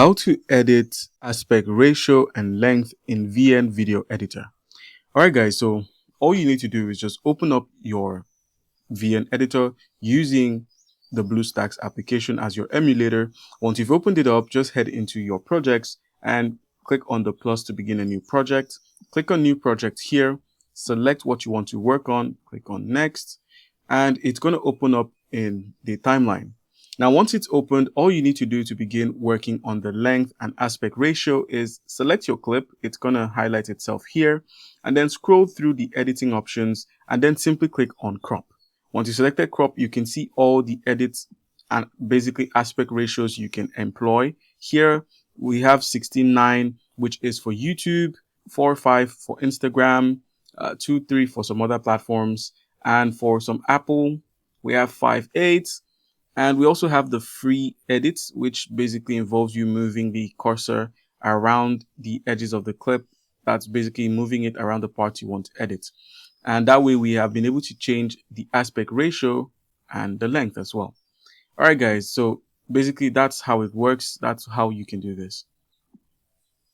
How to edit aspect ratio and length in VN Video Editor. Alright guys, so all you need to do is just open up your VN Editor using the BlueStacks application as your emulator. Once you've opened it up, just head into your projects and click on the plus to begin a new project. Click on new project here, select what you want to work on, click on next, and it's going to open up in the timeline. Now, once it's opened, all you need to do to begin working on the length and aspect ratio is select your clip. It's going to highlight itself here, and then scroll through the editing options and then simply click on crop. Once you selected crop, you can see all the edits and basically aspect ratios you can employ. Here we have 16:9, which is for YouTube, 4:5 for Instagram, 2:3 for some other platforms, and for some Apple, we have 5:8. And we also have the free edits, which basically involves you moving the cursor around the edges of the clip. That's basically moving it around the parts you want to edit. And that way we have been able to change the aspect ratio and the length as well. All right, guys. So basically that's how it works. That's how you can do this.